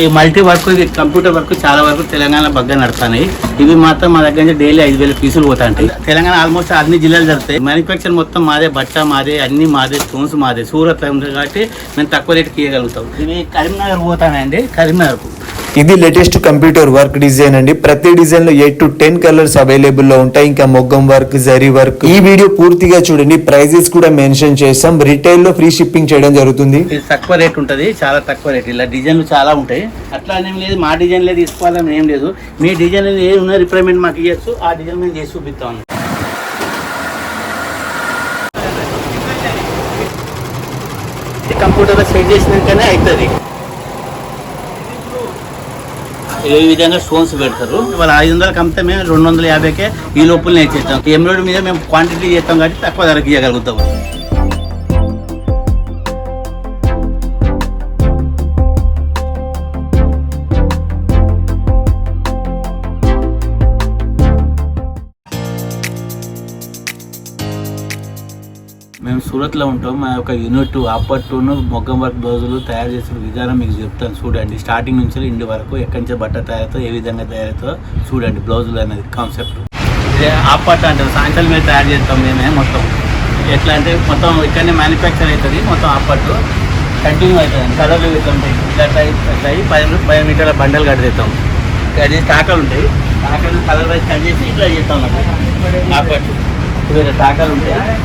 ఈ multi work computer work చాలా వరకు తెలంగాణ బాగా నడుస్తున్నాయి. ఇవి మాత్రం మా దగ్గర నుంచి డైలీ 5,000 పీసులు పోతాయి. తెలంగాణ ఆల్మోస్ట్ అన్ని జిల్లాలు జరుగుతాయి. మ్యానుఫ్యాక్చర్ మొత్తం మాదే, బట్ట మాదే, అన్ని మాదే, స్టోన్స్ మాదే. సూరత్ ఉంది కాబట్టి మేము తక్కువ రేటుకి ఇవ్వగలుగుతాం. ఇవి కరీంనగర్ పోతానండి, కరీంనగర్. ఇది లేటెస్ట్ కంప్యూటర్ వర్క్ డిజైన్ అండి. ప్రతి డిజైన్ లో 8 to 10 కలర్స్ అవైలబుల్ లో ఉంటాయి. ఇంకా మొగ్గం వర్క్, జరీ వర్క్. ఈ వీడియో పూర్తిగా చూడండి. ప్రైజెస్ కూడా మెన్షన్ చేస్తాం. రిటైల్ లో ఫ్రీ షిప్పింగ్ చేయడం జరుగుతుంది. తక్కువ రేట్ ఉంటుంది, చాలా తక్కువ రేట్. ఇలా డిజైన్లు చాలా ఉంటాయి. అట్లా ఏం లేదు మా డిజైన్లే తీసుకోవాలని ఏం లేదు. మీ డిజైన్ ఏది ఉన్న రిప్రజెంట్ మాకు ఇవ్వచ్చు, ఆ డిజైన్ మేము చేసి చూపిస్తాం. కంప్యూటర్లో సెట్ చేసినాకనే అవుతుంది. ఈ విధంగా స్టోన్స్ పెడతారు. వాళ్ళు 500కి అమ్మితే మేము 250కే ఈ లోపల నేర్చేస్తాం. ఎంబ్రాయిడరీ మీద మేము క్వాంటిటీ చేస్తాం కాబట్టి తక్కువ ధరకి ఇవ్వగలుగుతాం. మేము సూరత్లో ఉంటాం. మా యొక్క యూనిట్ ఆపట్టును మొగ్గం వర్క్ బ్లౌజులు తయారు చేసిన విధానం మీకు చెప్తాను చూడండి. స్టార్టింగ్ నుంచి ఇండి వరకు ఎక్కడి నుంచి బట్ట తయారుతో ఏ విధంగా తయారుతో చూడండి. బ్లౌజులు అనేది కాన్సెప్ట్. ఇదే ఆపట్టు అంటారు, సాయంత్రం మీద తయారు చేస్తాం మేమే. మొత్తం ఎట్లా అంటే మొత్తం ఇక్కడనే మ్యానుఫ్యాక్చర్ అవుతుంది. మొత్తం ఆపట్టు కంటిన్యూ అవుతుంది. కలర్లు ఉంటాయి. ఇట్లా అట్లా 10 మీటర్ల బండలు కట్టేస్తాం. అది టాకలు ఉంటాయి. టాకలు కలర్ వైజ్ కట్ చేసి ఇట్లా చేస్తాం. ఆపట్టు వేరే టాకలు ఉంటాయి.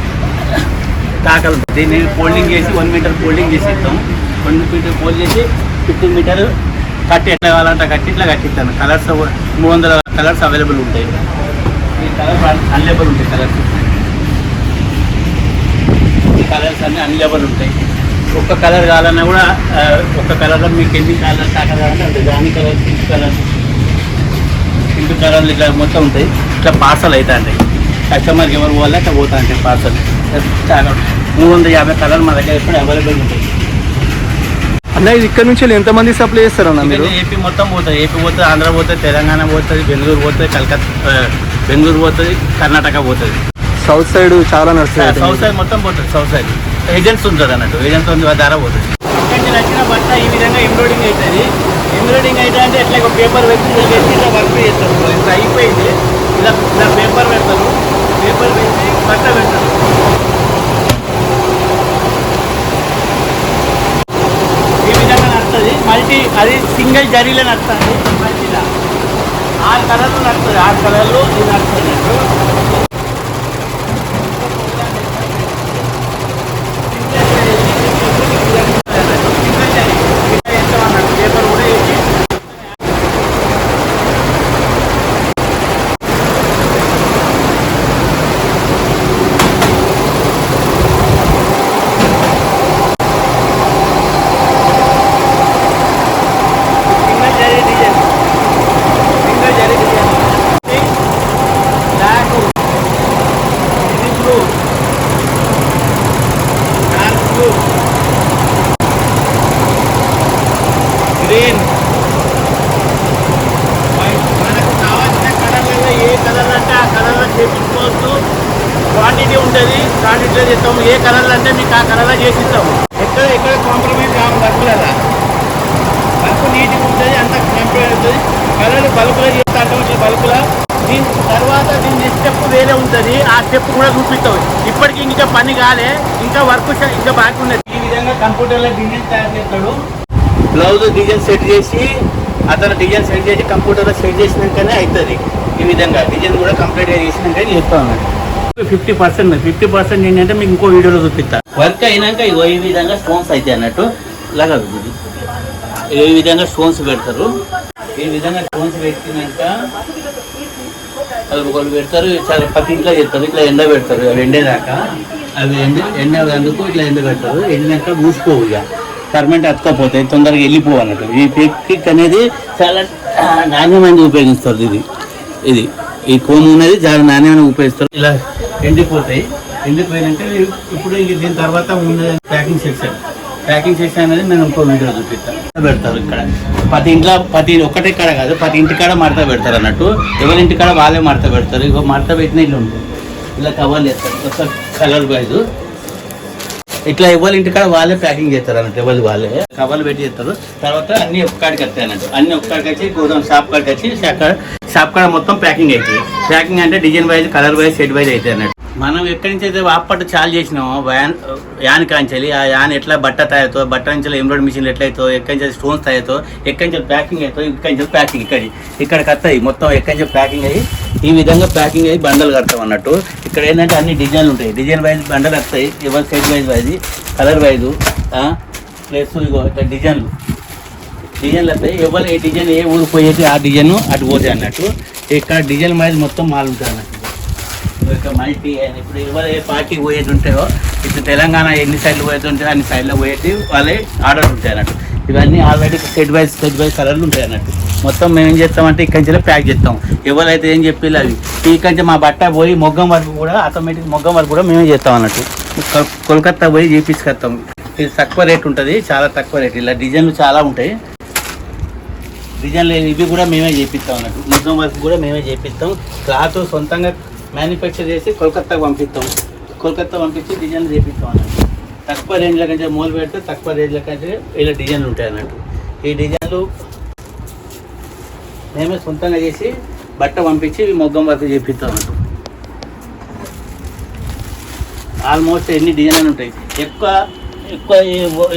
టాకలు దీన్ని ఫోల్డింగ్ చేసి 1 మీటర్ ఫోల్డింగ్ చేసి ఇస్తాం. 1 మీటర్ ఫోల్డ్ చేసి 15 మీటర్ కట్టి ఎట్లా కావాలంటే కట్టి ఇట్లా కట్టిస్తాను. కలర్స్ 300 కలర్స్ అవైలబుల్ ఉంటాయి. ఈ కలర్స్ అన్లేబుల్ ఉంటాయి. కలర్స్ అన్నీ అన్లేబుల్ ఉంటాయి. ఒక్క కలర్ కావాలన్నా కూడా ఒక్క కలర్లో మీకు ఎన్ని కలర్ టాకలు కావాలంటే అంటే దాని కలర్, పింక్ కలర్లు ఇట్లా మొత్తం ఉంటాయి. ఇట్లా పార్సల్ అవుతా ఉంటాయి. కస్టమర్కి ఎవరు పోవాలో అట్లా పోతా ఉంటాయి పార్సల్. చాలా 350 కలర్ మా దగ్గర ఎప్పుడు అవైలబుల్ ఉంటాయి. అన్న ఇది ఇక్కడ నుంచి ఎంతమంది సప్లై చేస్తారు అన్న మీరు? ఏపీ మొత్తం పోతుంది. ఏపీ పోతుంది, ఆంధ్ర పోతుంది, తెలంగాణ పోతుంది, బెంగళూరు పోతుంది, బెంగళూరు పోతుంది, కర్ణాటక పోతుంది. సౌత్ సైడ్ చాలా నడుస్తుంది. సౌత్ సైడ్ మొత్తం పోతుంది. సౌత్ సైడ్ ఏజెంట్స్ ఉంటుంది అన్నట్టు. ఏజెంట్స్ ద్వారా పోతుంది. ఇక్కడికి నచ్చిన బట్ట ఈ విధంగా ఎంబ్రాయిడింగ్ అవుతుంది. ఎంబ్రాయిడింగ్ అయితే అంటే ఎట్లా పేపర్ వేసి ఇట్లా వర్క్ చేస్తారు. ఇట్లా అయిపోయింది. ఇలా పేపర్ పెడతారు. పేపర్ వేసి బట్ట పెడతారు. ఈ విధంగా నడుస్తుంది. మల్టీ అది సింగిల్ జరీలో నడుస్తుంది. మల్టీలా 6 కలర్లు నడుస్తుంది. 6 కలర్లు ఇది నడుస్తుంది. పేపర్ కూడా వేసి గ్రీన్ మనకు కావాల్సిన కలర్లలో ఏ కలర్ అంటే ఆ కలర్లో చేపించుకోవచ్చు. క్వాంటిటీ ఉంటుంది. క్వాంటిటీలో చేస్తాము. ఏ కలర్లు అంటే మీకు ఆ కలర్లో చేసిస్తాము. ఎక్కడ కాంప్రమైజ్ కావాలి. వర్కులలో వర్క్ నీట్గా ఉంటుంది. అంత కంప్లీట్ అవుతుంది. కలర్ బల్కులో చేస్తా అంటే ఇట్లా బల్కులో. దీని తర్వాత దీని స్టెప్ వేరే ఉంటుంది. ఆ స్టెప్ కూడా చూపిస్తాం. ఇప్పటికి ఇంకా పని కాలే, ఇంకా వర్క్ ఇంకా బాగా ఉన్నది. ఈ విధంగా కంప్యూటర్లో డిజైన్ తయారు చేస్తాడు. బ్లౌజ్ డిజైన్ సెట్ చేసి అతను డిజైన్ సెట్ చేసి కంప్యూటర్లో సెట్ చేసినాకనే అవుతుంది. ఈ విధంగా డిజైన్ కూడా కంప్లీట్గా చేసినాక చెప్తాను. 50% ఏంటంటే మీకు ఇంకో వీడియోలో చూపిస్తా. వర్క్ అయినాక ఈ విధంగా స్టోన్స్ అవుతాయి అన్నట్టు. ఇలాగా ఈ విధంగా స్టోన్స్ పెడతారు. ఈ విధంగా స్టోన్స్ పెట్టినాక ఒకళ్ళు పెడతారు. ప్రతి ఇంట్లో చేస్తారు. ఇట్లా ఎండ పెడతారు. అవి ఎండేదాకా అవి ఎండేందుకు ఇట్లా ఎండ పెడతారు. ఎండినాక మూసుకోవు. ఇక పర్మనెంట్ అతుకపోతాయి. తొందరగా వెళ్ళిపోవు అన్నట్టు. ఈ పిక్ అనేది చాలా నాణ్యమైన ఉపయోగిస్తారు. ఇది ఈ కోమ్ అనేది చాలా నాణ్యమైన ఉపయోగిస్తారు. ఇలా ఎండిపోతాయి. ఎండిపోయినాక ఇప్పుడు దీని తర్వాత ఉన్న ప్యాకింగ్ సెక్షన్ అనేది నేను ఇంకో వీడియో చూపిస్తాను. పెడతారు ఇక్కడ ప్రతి ఒక్కటే కాడ కాదు, ప్రతి ఇంటికాడ మడత పెడతారు అన్నట్టు. ఎవరి ఇంటికాడ వాళ్ళే మడత పెడతారు. ఇక మడత పెట్టిన ఇల్లు ఉంటుంది. ఇలా కవర్ చేస్తారు. కలర్ వైజ్ ఇట్లా ఎవరి ఇంటికాడ వాళ్ళే ప్యాకింగ్ చేస్తారు అన్నట్టు, ఎవరి వాళ్ళే కవర్లు పెట్టి చేస్తారు. తర్వాత అన్ని ఒక్కడికి వస్తాయి అన్నట్టు, అన్ని ఒక్కడికి వచ్చి గోదాం షాప్ కాడికి వచ్చి షాప్ కాడ మొత్తం ప్యాకింగ్ అవుతుంది. ప్యాకింగ్ అంటే design wise, colour wise, set wise అవుతాయి అన్నట్టు. మనం ఎక్కడి నుంచి అయితే అప్పటి చాలు చేసినామో యాన్ కాంచెలి, ఆ యాన్ ఎట్లా బట్ట తయారుతో, బట్ట నుంచి ఎంబ్రాయిడరీ మిషన్లు ఎట్లయితో, ఎక్కడి నుంచి స్టోన్స్ తయారుతో, ఎక్కడి నుంచి ప్యాకింగ్ అవుతాయి, ఇక్కడి నుంచి ప్యాకింగ్ ఇక్కడికి వస్తాయి మొత్తం, ఎక్కడి నుంచి ప్యాకింగ్ అయ్యి ఈ విధంగా ప్యాకింగ్ అయ్యి బండలు కడతాం అన్నట్టు. ఇక్కడ ఏంటంటే అన్ని డిజైన్లు ఉంటాయి, డిజైన్ వైజ్ బండలు వస్తాయి, ఎవరి set wise colour wise plus ఇగో ఇట్లా డిజైన్లు వస్తాయి. ఎవరు ఏ డిజైన్ ఏ ఊరు పోయేది ఆ డిజైన్ అటు పోతాయి అన్నట్టు. ఇక్కడ డిజైన్ వైజ్ మొత్తం మాల్ ఉంటుంది అన్నట్టు. మల్టీ అని ఇప్పుడు ఎవరు ఏ పార్టీకి పోయేది ఉంటాయో, ఇప్పుడు తెలంగాణ ఎన్ని సైడ్లు పోయేది ఉంటాయో అన్ని సైడ్లో పోయేది వాళ్ళే ఆర్డర్ ఉంటాయి అన్నట్టు. ఇవన్నీ ఆల్రెడీ సెట్ వైజ్ కలర్లు ఉంటాయి అన్నట్టు. మొత్తం మేము ఏం చేస్తామంటే ఇక్కడి నుంచి ప్యాక్ చేస్తాం. ఎవరైతే ఏం చెప్పి అవి ఇక్కడి నుంచి మా బట్ట పోయి మొగ్గం వరకు కూడా ఆటోమేటిక్ మొగ్గం వరకు కూడా మేమే చేస్తాం అన్నట్టు. కోల్కత్తా పోయి చేపించుకొస్తాం. ఇది తక్కువ రేట్ ఉంటుంది, చాలా తక్కువ రేట్. ఇలా డిజైన్లు చాలా ఉంటాయి, డిజైన్లు ఇవి కూడా మేమే చేపిస్తాం అన్నట్టు. మొగ్గం వరకు కూడా మేమే చేపిస్తాం. క్లాత్ సొంతంగా మ్యానుఫ్యాక్చర్ చేసి కోల్కత్తాకు పంపిస్తాం. కోల్కత్తా పంపించి డిజైన్లు చేపిస్తాం అన్నట్టు. తక్కువ రేంజ్ల కంటే మూలు పెడితే తక్కువ రేంజ్ల కంటే ఇలా డిజైన్లు ఉంటాయి అన్నట్టు. ఈ డిజైన్లు మేమే సొంతంగా చేసి బట్ట పంపించి మొగ్గం వర్క్ చేపిస్తాం అన్నట్టు. ఆల్మోస్ట్ ఎన్ని డిజైన్లు ఉంటాయి. ఎక్కువ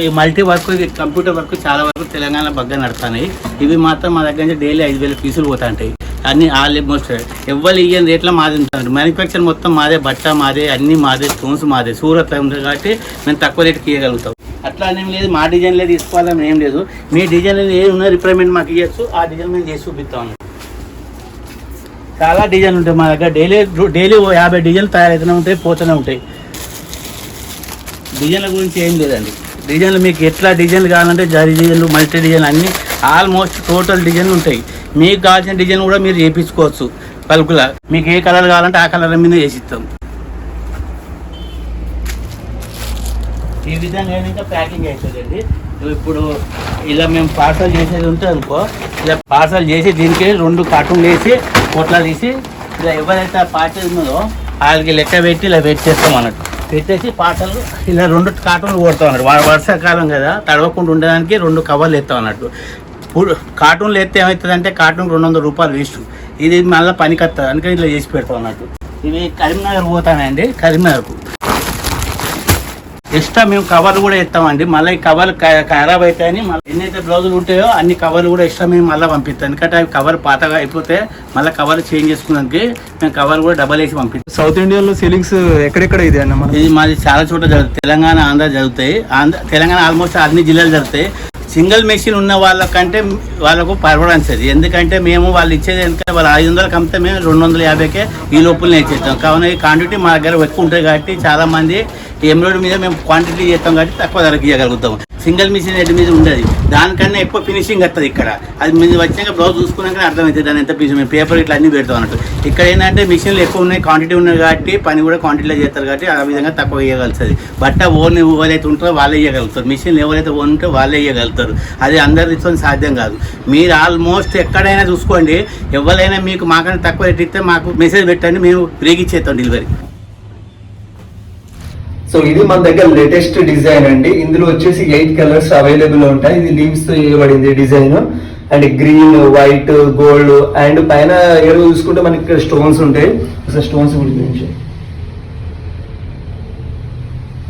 ఈ మల్టీ వర్క్, కంప్యూటర్ వర్క్ చాలా వరకు తెలంగాణ బాగా నడుస్తున్నాయి. ఇవి మాత్రం మా దగ్గర నుంచి డైలీ 5,000 పీసులు పోతా ఉంటాయి. అన్ని ఆల్మోస్ట్ ఎవరు ఇయ్యని రేట్లో మాది ఉంటుంది. మ్యానుఫ్యాక్చర్ మొత్తం మాదే, బట్ట మాదే, అన్నీ మాదే, స్టోన్స్ మాదే. సూరత్ ఉంటుంది కాబట్టి మేము తక్కువ రేటుకి ఇవ్వగలుగుతాం. అట్లా అనేం లేదు, మా డిజైన్లే తీసుకోవాలని ఏం లేదు. మీ డిజైన్లు ఏమి ఉన్న రిప్రజెంట్ మాకు ఇవ్వచ్చు, ఆ డిజైన్ మేము చేసి చూపిస్తాం. చాలా డిజైన్లు ఉంటాయి మా దగ్గర. డైలీ 50 డిజైన్లు తయారవుతూనే ఉంటాయి, పోతూనే ఉంటాయి. డిజైన్ల గురించి ఏం లేదండి. డిజైన్లు మీకు ఎట్లా డిజైన్లు కావాలంటే జరీ డిజైన్లు, మల్టీ డిజైన్లు అన్నీ ఆల్మోస్ట్ టోటల్ డిజైన్లు ఉంటాయి. మీకు కావాల్సిన డిజైన్ కూడా మీరు చేయించుకోవచ్చు. పలుకుల మీకు ఏ కలర్ కావాలంటే ఆ కలర్ మీద చేసిస్తాం. ఈ విధంగా ఇంకా ప్యాకింగ్ అవుతుందండి. ఇప్పుడు ఇలా మేము పార్సల్ చేసేది ఉంటే అనుకో, ఇలా పార్సల్ చేసి దీనికి 2 కార్టూన్లు వేసి పొట్లా తీసి ఇలా ఎవరైతే పార్సల్ ఉన్నదో వాళ్ళకి లెక్క పెట్టి ఇలా వెయిట్ చేస్తాం అన్నట్టు. పెట్టేసి పార్సల్ ఇలా 2 కార్టూన్లు కొడతాం అన్నట్టు. వర్షాకాలం కదా, తడవకుండా ఉండడానికి 2 కవర్లు ఎత్తాం అన్నట్టు. కార్టూన్లు ఎత్తే ఏమవుతుందంటే కార్టూన్ 200 రూపాయలు వేస్ట్. ఇది మళ్ళీ పనికి వస్తుంది, అందుకని ఇట్లా చేసి పెడతాం అన్నట్టు. ఇవి కరీంనగర్ పోతానండి, కరీంనగర్కు ఎక్స్ట్రా మేము కవర్లు కూడా ఇస్తామండి. మళ్ళీ ఈ కవర్లు ఖరాబ్ అవుతాయని మళ్ళీ ఎన్నైతే బ్లౌజులు ఉంటాయో అన్ని కవర్లు కూడా ఎక్స్ట్రా మేము మళ్ళీ పంపిస్తాం. ఎందుకంటే అవి కవర్ పాతగా అయిపోతే మళ్ళీ కవర్లు చేంజ్ చేసుకున్నానికి మేము కవర్ కూడా డబల్ వేసి పంపిస్తాం. సౌత్ ఇండియాలో సేలింగ్స్ ఎక్కడెక్కడ ఇది అన్న? ఇది మాది చాలా చోట్ల జరుగుతుంది. తెలంగాణ, ఆంధ్ర జరుగుతాయి. తెలంగాణ ఆల్మోస్ట్ అన్ని జిల్లాలు జరుగుతాయి. సింగిల్ మెషిన్ ఉన్న వాళ్ళకంటే వాళ్ళకు పర్వాలేదు. ఎందుకంటే మేము వాళ్ళు ఇచ్చేది ఎందుకంటే వాళ్ళు 500కి అమ్మితే మేము 250కే ఈ లోపలనే ఇచ్చేస్తాం. కావున ఈ క్వాంటిటీ మా దగ్గర ఎక్కువ ఉంటుంది కాబట్టి చాలామంది ఎంబ్రాయిడరీ మీద మేము క్వాంటిటీ చేస్తాం కాబట్టి తక్కువ ధరకు ఇవ్వగలుగుతాం. సింగిల్ మిషన్ హెడ్ మీద ఉండదు, దానికన్నా ఎక్కువ ఫినిషింగ్ వస్తుంది ఇక్కడ. అది మీరు వచ్చినాక బ్లౌజ్ చూసుకున్నాక అర్థమవుతుంది దాని ఎంత పీస్. మేము పేపర్ ఇట్లా అన్నీ పెడతాం అన్నట్టు. ఇక్కడ ఏంటంటే మిషన్లు ఎక్కువ ఉన్నాయి, క్వాంటిటీ ఉన్నాయి కాబట్టి పని కూడా క్వాంటిటీలో చేస్తారు కాబట్టి ఆ విధంగా తక్కువ ఇవ్వగలుగుతుంది. బట్ట ఓన్ ఎవరైతే ఉంటారో వాళ్ళే ఇవ్వగలుగుతారు, మిషన్లు ఎవరైతే ఓన్ ఉంటే వాళ్ళే ఇవ్వగలుగుతారు. అది అందరితో సాధ్యం కాదు. మీరు ఆల్మోస్ట్ ఎక్కడైనా చూసుకోండి, ఎవరైనా మీకు మాకన్నా తక్కువ రేట్ ఇస్తే మాకు మెసేజ్ పెట్టండి, మేము ఫ్రీగా ఇచ్చేస్తాం డెలివరీ. సో ఇది మన దగ్గర లేటెస్ట్ డిజైన్ అండి. ఇందులో వచ్చేసి 8 కలర్స్ అవైలబుల్ ఉంటాయి. ఇది లీవ్స్ తో చేయబడింది design. And green, white, gold and పైన ఏడు చూసుకుంటే మనకి ఇక్కడ స్టోన్స్ ఉంటాయి. అసలు స్టోన్స్ గురించి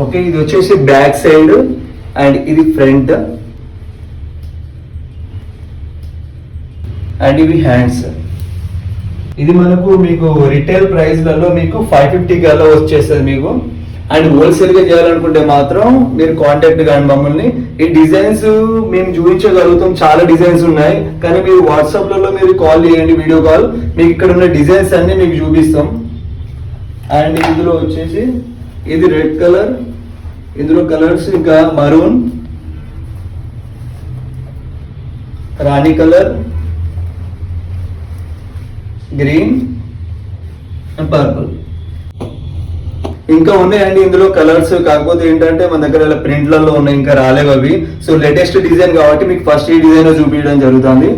ఓకే, ఇది వచ్చేసి బ్యాక్ సైడ్ అండ్ ఇది ఫ్రంట్ అండ్ ఇవి హ్యాండ్స్. ఇది మనకు మీకు రిటైల్ ప్రైస్లలో మీకు 550 కల్లా వచ్చేస్తుంది మీకు. అండ్ హోల్సేల్ గా చేయాలనుకుంటే మాత్రం మీరు కాంటాక్ట్ కానీ మమ్మల్ని. ఈ డిజైన్స్ మేము చూపించగలుగుతాం, చాలా డిజైన్స్ ఉన్నాయి. కానీ మీరు వాట్సాప్ లలో మీరు కాల్ చేయండి, వీడియో కాల్, మీకు ఇక్కడ ఉన్న డిజైన్స్ అన్ని మీకు చూపిస్తాం. అండ్ ఇందులో వచ్చేసి ఇది రెడ్ కలర్, ఇందులో కలర్స్ ఇంకా maroon, Rani colour, green and purple. ఇంకా ఉన్నాయండి ఇందులో కలర్స్. కాకపోతే ఏంటంటే మన దగ్గర ప్రింట్లలో ఉన్నాయి, ఇంకా రాలేవు అవి. సో లేటెస్ట్ డిజైన్ కాబట్టి మీకు ఫస్ట్ ఈ డిజైన్ చూపించడం జరుగుతుంది.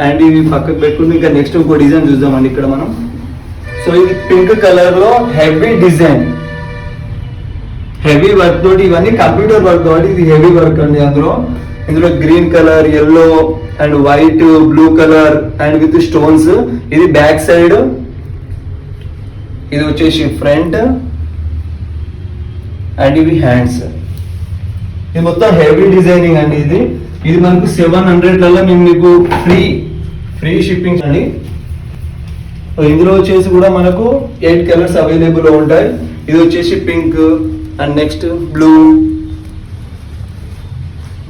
అండ్ ఇవి పక్కకు పెట్టుకుంటే ఇంకా నెక్స్ట్ ఇంకో డిజైన్ చూద్దామండి ఇక్కడ మనం. సో ఇది పింక్ కలర్ లో హెవీ డిజైన్. హెవీ వర్క్ తోటి, ఇవన్నీ కంప్యూటర్ వర్క్ కాబట్టి ఇది హెవీ వర్క్ అండి. ఇందులో green colour, yellow and white, blue colour and with stones. ఇది బ్యాక్ సైడ్, ఇది వచ్చేసి ఫ్రంట్ అండ్ ఇవి హ్యాండ్స్. ఇది మొత్తం హెవీ డిజైనింగ్ అండి. ఇది మనకు 700లలో మేము మీకు ఫ్రీ షిప్పింగ్ అండి. ఇందులో వచ్చేసి కూడా మనకు 8 కలర్స్ అవైలబుల్ ఉంటాయి. ఇది వచ్చేసి pink and next blue,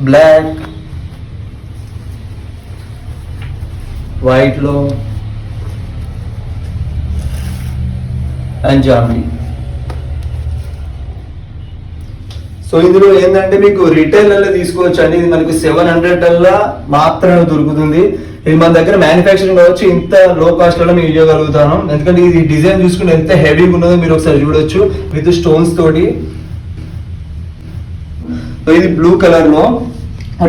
black, white లో అండ్ జామ్లీ. సో ఇందులో ఏంటంటే మీకు రిటైల్ అలా తీసుకోవచ్చు అండి. ఇది మనకు 700 మాత్రమే దొరుకుతుంది. ఇది మన దగ్గర మ్యానుఫ్యాక్చరింగ్ కావచ్చు, ఇంత లో కాస్ట్ లో మేము ఇవ్వగలుగుతాను. ఎందుకంటే ఇది డిజైన్ చూసుకుంటే ఎంత హెవీగా ఉన్నదో మీరు ఒకసారి చూడొచ్చు విత్ స్టోన్స్ తోటి. సో ఇది బ్లూ కలర్ లో,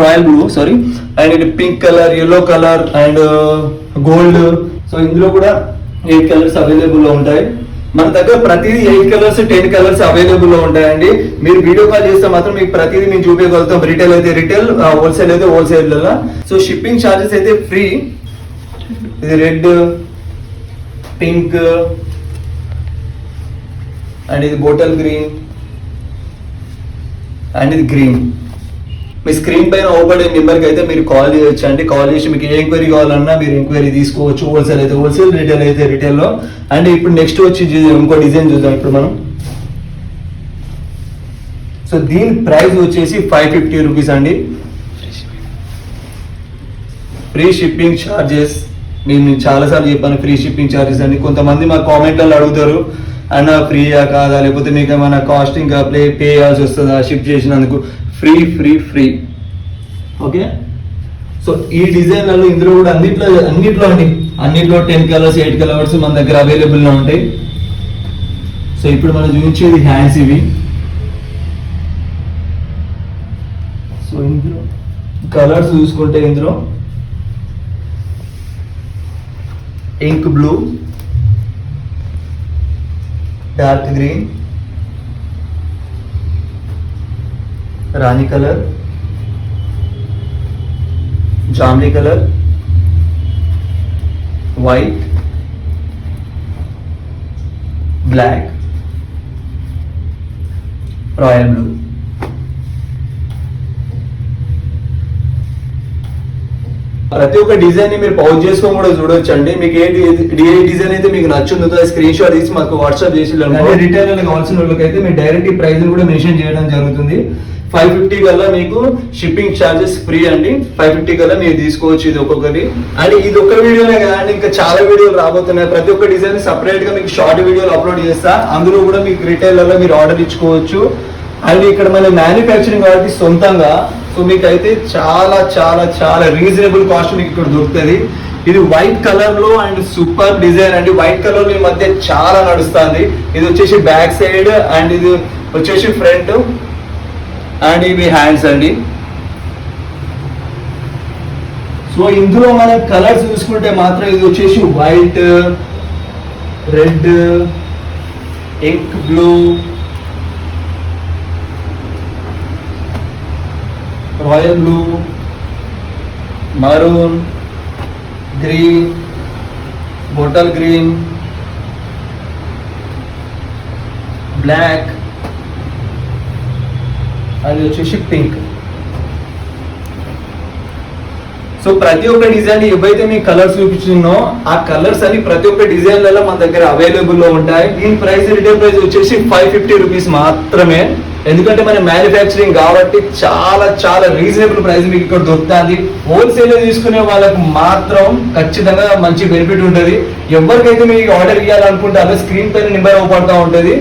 రాయల్ బ్లూ సారీ, అండ్ ఇది pink colour, yellow colour and gold. So ఇందులో కూడా 8 కలర్స్ అవైలబుల్ లో ఉంటాయి. మన దగ్గర ప్రతిదీ 8 కలర్స్ 10 కలర్స్ అవైలబుల్ లో ఉంటాయండి. మీరు వీడియో కాల్ చేస్తే మాత్రం మీకు ప్రతిదీ మేము చూపించగలుగుతాం. రిటైల్ అయితే రిటైల్, హోల్సేల్ అయితే హోల్సేల్. సో షిప్పింగ్ ఛార్జెస్ అయితే ఫ్రీ. ఇది రెడ్, పింక్ అండ్ ఇది బాటిల్ గ్రీన్ అండ్ ఇది గ్రీన్. మీ స్క్రీన్ పైన ఓపెన్ నెంబర్కి అయితే మీరు కాల్ చేయొచ్చు అండి. కాల్ చేసి మీకు ఏ ఎంక్వైరీ కావాలన్నా మీరు ఎంక్వైరీ తీసుకోవచ్చు. హోల్సేల్ అయితే హోల్సేల్, రిటైల్ అయితే రిటైల్లో. అండ్ ఇప్పుడు నెక్స్ట్ వచ్చి ఇంకో డిజైన్ చూద్దాం ఇప్పుడు మనం. సో దీని ప్రైస్ వచ్చేసి 550 రూపీస్ అండి. Free shipping charges. నేను చాలాసార్లు చెప్పాను ఫ్రీ షిప్పింగ్ ఛార్జెస్ అని. కొంతమంది మా కామెంట్లలో అడుగుతారు, అన్న ఫ్రీయా కాదా, లేకపోతే మీకు ఏమైనా కాస్ట్ ఇంకా పే చేయాల్సి వస్తుందా షిప్ చేసినందుకు. ఫ్రీ. ఓకే. సో ఈ డిజైన్లలో ఇందులో కూడా అన్నిట్లో అండి, అన్నిట్లో 10 కలర్స్ 8 కలర్స్ మన దగ్గర అవైలబుల్ గా ఉంటాయి. సో ఇప్పుడు మనం చూపించేది హ్యాండ్స్ ఇవి. సో ఇందులో కలర్స్ చూసుకుంటే ఇందులో ఇంక్ బ్లూ, డార్క్ గ్రీన్, రాణి కలర్, జామ్లీ colour, white, black, royal blue. ప్రతి ఒక్క డిజైన్ ని మీరు పౌజ్ చేసుకొని కూడా చూడొచ్చు అండి. మీకు ఏ డిజైన్ అయితే మీకు నచ్చుందో స్క్రీన్ షాట్ తీసి మాకు వాట్సాప్ చేసి రిటైల్ కావాల్సిన వాళ్ళకైతే మీరు డైరెక్ట్ ప్రైస్ కూడా మెన్షన్ చేయడం జరుగుతుంది. 550 కల్లా మీకు షిప్పింగ్ ఛార్జెస్ ఫ్రీ అండి. 550 కల్లా మీరు తీసుకోవచ్చు ఇది ఒక్కొక్కటి. అండ్ ఇది ఒక్క వీడియోనే కాదండి, ఇంకా చాలా వీడియోలు రాబోతున్నాయి. ప్రతి ఒక్క డిజైన్ సపరేట్ గా మీకు షార్ట్ వీడియోలు అప్లోడ్ చేస్తా. అందులో కూడా మీకు రిటైల్ మీరు ఆర్డర్ ఇచ్చుకోవచ్చు. అండ్ ఇక్కడ మన మ్యానుఫ్యాక్చరింగ్ కాబట్టి సొంతంగా, సో మీకు అయితే చాలా చాలా చాలా రీజనబుల్ కాస్ట్ మీకు ఇక్కడ దొరుకుతుంది. ఇది వైట్ కలర్ లో అండ్ సూపర్ డిజైన్ అండి. వైట్ కలర్ లో ఈ మధ్య చాలా నడుస్తుంది. ఇది వచ్చేసి బ్యాక్ సైడ్ అండ్ ఇది వచ్చేసి ఫ్రంట్ అండ్ ఇవి హ్యాండ్స్ అండి. సో ఇందులో మనం కలర్స్ చూసుకుంటే మాత్రం ఇది వచ్చేసి white, red, ink blue, royal blue, maroon, green, bottle green, black అది వచ్చేసి పింక్. సో ప్రతి ఒక్క డిజైన్ ఏవైతే మీ కలర్స్ చూపించిందో ఆ కలర్స్ అని ప్రతి ఒక్క డిజైన్లలో మన దగ్గర అవైలబుల్ లో ఉంటాయి. దీని ప్రైస్ రిటైల్ ప్రైస్ వచ్చేసి 550 రూపీస్ మాత్రమే. ఎందుకంటే మన మ్యానుఫ్యాక్చరింగ్ కాబట్టి చాలా చాలా రీజనబుల్ ప్రైస్ మీకు ఇక్కడ దొరుకుతుంది. హోల్సేల్ తీసుకునే వాళ్ళకు మాత్రం ఖచ్చితంగా మంచి బెనిఫిట్ ఉంటుంది. ఎవరికైతే మీకు ఆర్డర్ ఇవ్వాలనుకుంటే అలా స్క్రీన్ పైన నెంబర్ అవపడుతూ ఉంటుంది.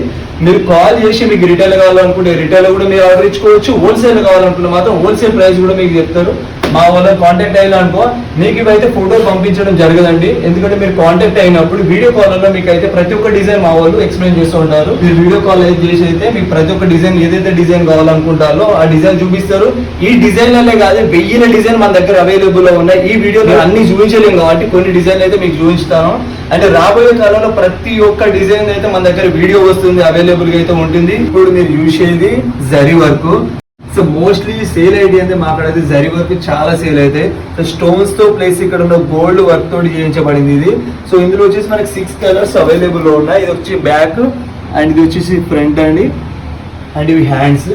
మీరు కాల్ చేసి మీకు రిటైల్ కావాలనుకుంటే రిటైల్ కూడా మీరు ఆర్డర్ ఇచ్చుకోవచ్చు. హోల్సేల్ కావాలనుకుంటే మాత్రం హోల్సేల్ ప్రైస్ కూడా మీకు చెప్తారు. మా వాళ్ళ కాంటాక్ట్ అయ్యాలనుకో మీకు ఇవైతే ఫోటోలు పంపించడం జరగదండి. ఎందుకంటే మీరు కాంటాక్ట్ అయినప్పుడు వీడియో కాల్లో మీకు అయితే ప్రతి ఒక్క డిజైన్ మా వాళ్ళు ఎక్స్ప్లెయిన్ చేస్తూ ఉంటారు. మీరు వీడియో కాల్ అయితే చేసి అయితే మీకు ప్రతి ఒక్క డిజైన్ ఏదైతే డిజైన్ కావాలనుకుంటారో ఆ డిజైన్ చూపిస్తారు. ఈ డిజైన్లనే కాదు 1000 డిజైన్ మన దగ్గర అవైలబుల్ లో ఉన్నాయి. ఈ వీడియోలో అన్ని చూపించలేము కాబట్టి కొన్ని డిజైన్ అయితే మీకు చూపిస్తాను. అంటే రాబోయే కాలంలో ప్రతి ఒక్క డిజైన్ అయితే మన దగ్గర వీడియో వస్తుంది, అవైలబుల్ గా అయితే ఉంటుంది. ఇప్పుడు మీరు చూసేది zari work. So mostly sale idea అంటే మాట్లాడేది జరీ వర్క్ చాలా సేల్ అయితే. సో స్టోన్స్ తో ప్లేస్ ఇక్కడ ఉన్న గోల్డ్ వర్క్ తోటి చేయించబడింది ఇది. సో ఇందులో వచ్చేసి మనకి 6 కలర్స్ అవైలబుల్ లో ఉన్నాయి. ఇది వచ్చి బ్యాక్ అండ్ ఇది వచ్చేసి ఫ్రంట్ అండి, అండ్ ఇవి హ్యాండ్స్.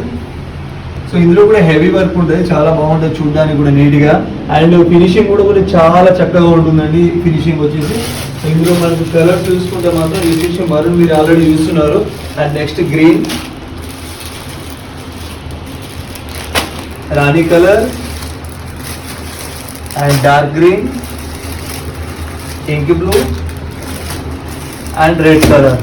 సో ఇందులో కూడా హెవీ వర్క్ ఉంటుంది, చాలా బాగుంటుంది చూడడానికి కూడా నీట్ గా. అండ్ ఫినిషింగ్ కూడా చాలా చక్కగా ఉంటుందండి ఫినిషింగ్ వచ్చేసి. సో ఇందులో మనకు కలర్ చూసుకుంటే మాత్రం ఇది వచ్చేసి మరూన్ మీరు ఆల్రెడీ చూస్తున్నారు. And next green, Rani colour and dark green, ink blue and red colour.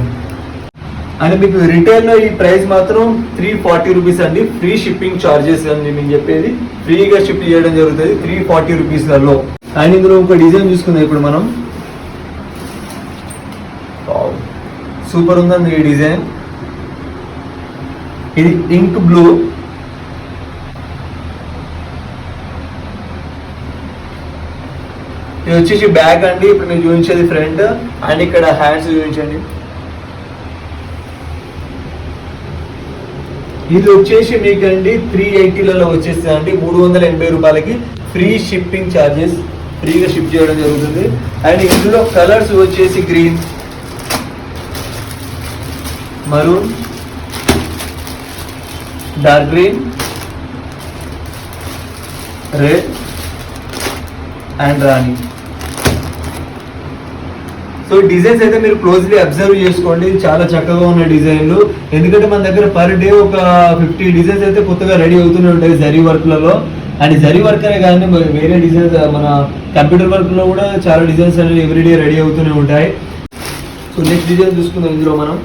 And మీకు రిటైల్ లో ఈ ప్రైస్ మాత్రం 340 రూపీస్ అండి. ఫ్రీ షిప్పింగ్ చార్జెస్ అని నేను చెప్పేది, ఫ్రీగా షిప్ చేయడం జరుగుతుంది 340 రూపీస్లలో. అండ్ ఇందులో ఒక డిజైన్ చూసుకుందాం ఇప్పుడు మనం. సూపర్ ఉందండి ఈ డిజైన్. ఇది ఇంక్ బ్లూ, ఇది వచ్చేసి బ్యాక్ అండి. ఇప్పుడు మీరు చూపించేది ఫ్రంట్ అండ్ ఇక్కడ హ్యాండ్స్ చూపించండి. ఇది వచ్చేసి మీకండి 380లలో వచ్చేస్తుంది అండి. 380 రూపాయలకి ఫ్రీ షిప్పింగ్ ఛార్జెస్, ఫ్రీగా షిప్ చేయడం జరుగుతుంది. అండ్ ఇందులో కలర్స్ వచ్చేసి green, maroon, dark green, red and Rani. So designs అయితే మీరు క్లోజ్లీ అబ్జర్వ్ చేసుకోండి, చాలా చక్కగా ఉన్న డిజైన్లు. ఎందుకంటే మన దగ్గర పర్ డే ఒక 50 డిజైన్స్ అయితే కొత్తగా రెడీ అవుతూనే ఉంటాయి జరీ వర్క్లలో. అండ్ జరీ వర్క్ అనే కానీ వేరే డిజైన్స్ మన కంప్యూటర్ వర్క్లో కూడా చాలా డిజైన్స్ అనేవి ఎవ్రీడే రెడీ అవుతూనే ఉంటాయి. సో నెక్స్ట్ డిజైన్ చూసుకుందాం. ఇందులో మనం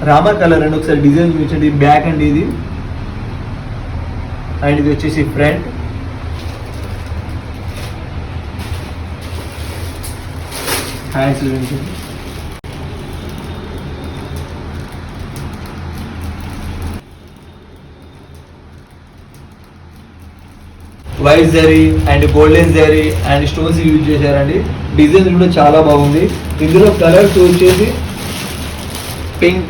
రామా కలర్ అండి. ఒకసారి డిజైన్ చూపించండి. బ్యాక్ అండి ఇది, అండ్ ఇది వచ్చేసి ఫ్రంట్. హ్యాండ్స్ చూపించండి. White zari and golden zari and stones use చేశారండి. డిజైన్ కూడా చాలా బాగుంది. ఇందులో కలర్స్ వచ్చేసి pink,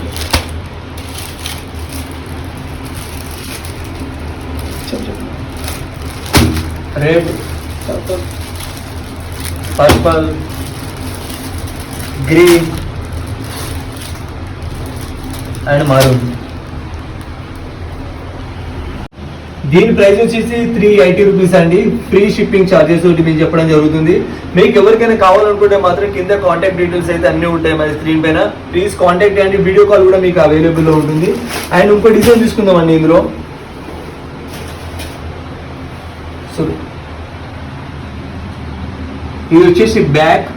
red, purple, green and maroon. దీని ప్రైస్ వచ్చేసి 380 రూపీస్ అండి. ఫ్రీ షిప్పింగ్ ఛార్జెస్ ఒకటి మీకు చెప్పడం జరుగుతుంది. మీకు ఎవరికైనా కావాలనుకుంటే మాత్రం కింద కాంటాక్ట్ డీటెయిల్స్ అయితే అన్నీ ఉంటాయి మరి స్క్రీన్ పైన. ప్లీజ్ కాంటాక్ట్ అండి. వీడియో కాల్ కూడా మీకు అవైలబుల్ లో ఉంటుంది. అండ్ ఇంకో డిజైన్ తీసుకుందామండి ఇందులో. సో ఇది వచ్చేసి బ్యాక్.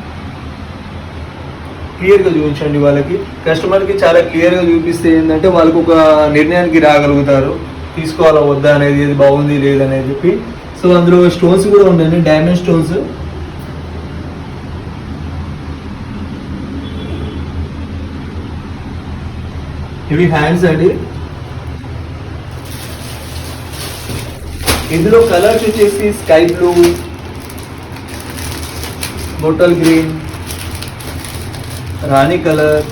క్లియర్గా చూపించండి వాళ్ళకి, కస్టమర్కి చాలా క్లియర్గా చూపిస్తే ఏంటంటే వాళ్ళకు ఒక నిర్ణయానికి రాగలుగుతారు తీసుకోవాలా వద్దా అనేది, ఇది బాగుంది లేదనేది చెప్పి. సో అందులో స్టోన్స్ కూడా ఉండండి, డైమండ్ స్టోన్స్. ఇవి హ్యాండ్స్ అండి. ఇందులో కలర్స్ వచ్చేసి sky blue, bottle green, Rani colour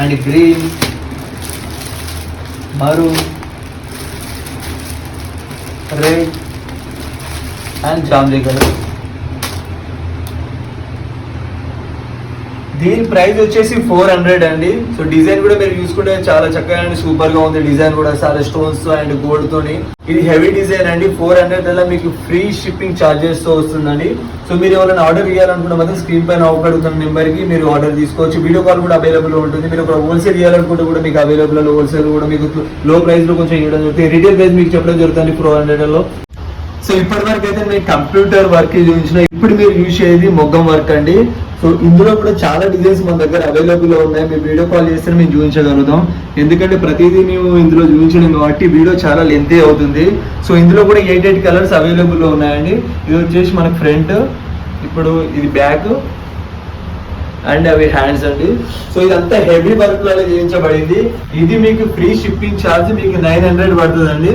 and green, maroon, red and జామ్లీ కలర్. దీని ప్రైస్ వచ్చేసి 400 అండి. సో డిజైన్ కూడా మీరు చూసుకుంటే చాలా చక్కగా అండి, సూపర్ గా ఉంది డిజైన్ కూడా, చాలా స్టోన్స్ అండ్ గోల్డ్ తోని. ఇది హెవీ డిజైన్ అండి. 400 అలా మీకు ఫ్రీ షిప్పింగ్ చార్జెస్ తో వస్తుందండి. సో మీరు ఎవరైనా ఆర్డర్ ఇవ్వాలనుకుంటే మాత్రం స్క్రీన్ పైన అవపడుతున్న నెంబర్ కి మీరు ఆర్డర్ తీసుకోవచ్చు. వీడియో కాల్ కూడా అవైలబుల్ ఉంటుంది. మీరు ఒక హోల్సేల్ ఇవ్వాలనుకుంటే కూడా మీకు అవైలబుల్, హోల్సేల్ కూడా మీకు లో ప్రైస్ లో కొంచెం ఇవ్వడం జరుగుతుంది. రిటైల్ ప్రైస్ మీకు చెప్పడం జరుగుతుంది 400 లో. సో ఇప్పటి వరకు అయితే మీకు కంప్యూటర్ వర్క్ చూపించిన, ఇప్పుడు మీరు యూజ్ చేసేది మొగ్గం వర్క్ అండి. సో ఇందులో కూడా చాలా డిజైన్స్ మన దగ్గర అవైలబుల్ లో ఉన్నాయి. మీరు వీడియో కాల్ చేస్తే మేము చూపించగలుగుతాం, ఎందుకంటే ప్రతిదీ మేము ఇందులో చూపించడం కాబట్టి వీడియో చాలా లెంతీ అవుతుంది. సో ఇందులో కూడా 8 కలర్స్ అవైలబుల్ లో ఉన్నాయండి. ఇది వచ్చేసి మనకు ఫ్రంట్, ఇప్పుడు ఇది బ్యాక్ అండ్ అవి హ్యాండ్స్ అండి. సో ఇదంతా హెవీ వర్క్ లాగా చేయించబడింది. ఇది మీకు ఫ్రీ షిప్పింగ్ ఛార్జ్ మీకు 900 పడుతుందండి.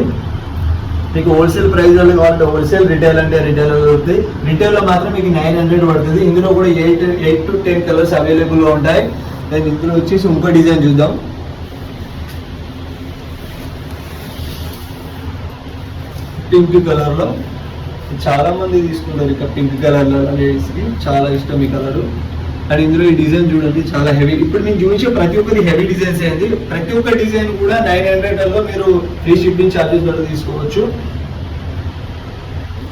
మీకు హోల్సేల్ ప్రైస్ లో కావాలంటే హోల్సేల్, రిటైల్ అంటే రిటైల్ దొరుకుతుంది. రిటైల్ లో మాత్రం మీకు 900 పడుతుంది. ఇందులో కూడా 8 to 10 కలర్స్ అవైలబుల్ గా ఉంటాయి. దెన్ ఇందులో వచ్చేసి ఇంకో డిజైన్ చూద్దాం. పింక్ కలర్ లో చాలా మంది తీసుకుంటారు, ఇక పింక్ కలర్ లో లేడీస్ కి చాలా ఇష్టం ఈ కలర్. అండ్ ఇందులో ఈ డిజైన్ చూడండి చాలా హెవీ. ఇప్పుడు నేను చూపించే ప్రతి ఒక్కరి హెవీ డిజైన్స్ అయింది. ప్రతి ఒక్క డిజైన్ కూడా 900 లో మీరు ఫ్రీ షిప్పింగ్ ఛార్జెస్ కూడా తీసుకోవచ్చు.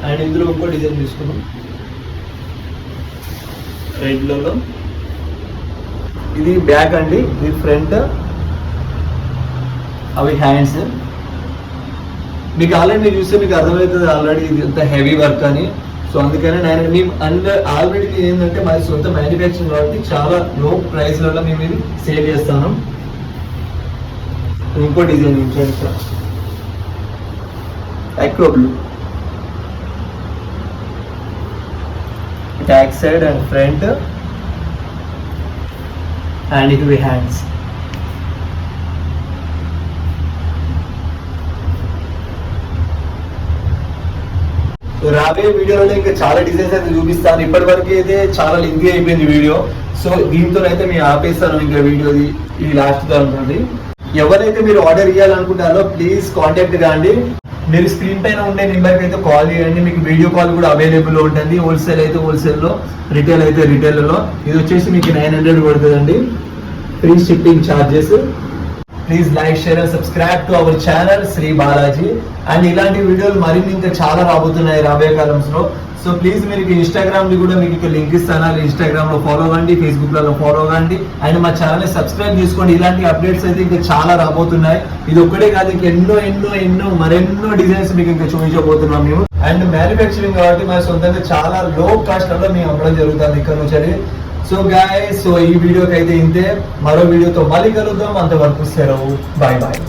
అండ్ ఇందులో ఇంకో డిజైన్ తీసుకున్నాం రెడ్ లో. ఇది బ్యాక్ అండి, ఇది ఫ్రంట్, అవి హ్యాండ్స్. మీకు ఆల్రెడీ మీరు చూస్తే మీకు అర్థమవుతుంది ఆల్రెడీ ఇది ఎంత హెవీ వర్క్ అని. సో అందుకనే నేను మేము ఆల్రెడీ ఏంటంటే మాది సొంత మ్యానుఫ్యాక్చరింగ్ కాబట్టి చాలా లో ప్రైస్లలో మేము ఇది సేల్ చేస్తాను. ఇంకో డిజైన్ ఇక్కడ aqua blue, back side and front and ఇవి హ్యాండ్స్. రాబోయే వీడియోలో ఇంకా చాలా డిజైన్స్ అయితే చూపిస్తాను. ఇప్పటి వరకు అయితే చాలా లెంతీ అయిపోయింది వీడియో. సో దీంతో అయితే మేము ఆపేస్తాను ఇంకా వీడియోది, ఇది లాస్ట్ గా ఉంటుంది. ఎవరైతే మీరు ఆర్డర్ ఇవ్వాలనుకుంటారో ప్లీజ్ కాంటాక్ట్ కాండి. మీరు స్క్రీన్ పైన ఉండే నెంబర్కి అయితే కాల్ చేయండి. మీకు వీడియో కాల్ కూడా అవైలబుల్ ఉంటుంది. హోల్సేల్ అయితే హోల్సేల్లో, రిటైల్ అయితే రిటైల్లో. ఇది వచ్చేసి మీకు 900 పడుతుందండి, free shipping charges. Please like, share and subscribe to our channel Shri Balaji. అండ్ ఇలాంటి వీడియోలు మరిన్ని ఇంకా చాలా రాబోతున్నాయి రాబోయే కాలంలో. సో ప్లీజ్ మీరు ఇన్స్టాగ్రామ్ ది కూడా మీకు లింక్ ఇస్తాను, ఇన్స్టాగ్రామ్ లో ఫాలో అవ్వండి, ఫేస్బుక్ లో ఫాలో అవ్వండి. అండ్ మా ఛానల్ ని సబ్స్క్రైబ్ చేసుకోండి. ఇలాంటి అప్డేట్స్ అయితే ఇంకా చాలా రాబోతున్నాయి. ఇది ఒక్కటే కాదు, ఇంకా ఎన్నో మరెన్నో డిజైన్స్ మీకు ఇంకా చూపించబోతున్నాం మేము. అండ్ మ్యానుఫ్యాక్చరింగ్ కాబట్టి మన సొంతంగా చాలా లో కాస్ట్ లో మేము అమ్మడం జరుగుతుంది ఇక్కడ నుంచి. సో గాయ్స్, సో ఈ వీడియోకి అయితే ఇంతే. మరో వీడియోతో మళ్ళీ కలుద్దాం. అంతవరకు సెలవు, బాయ్ బాయ్.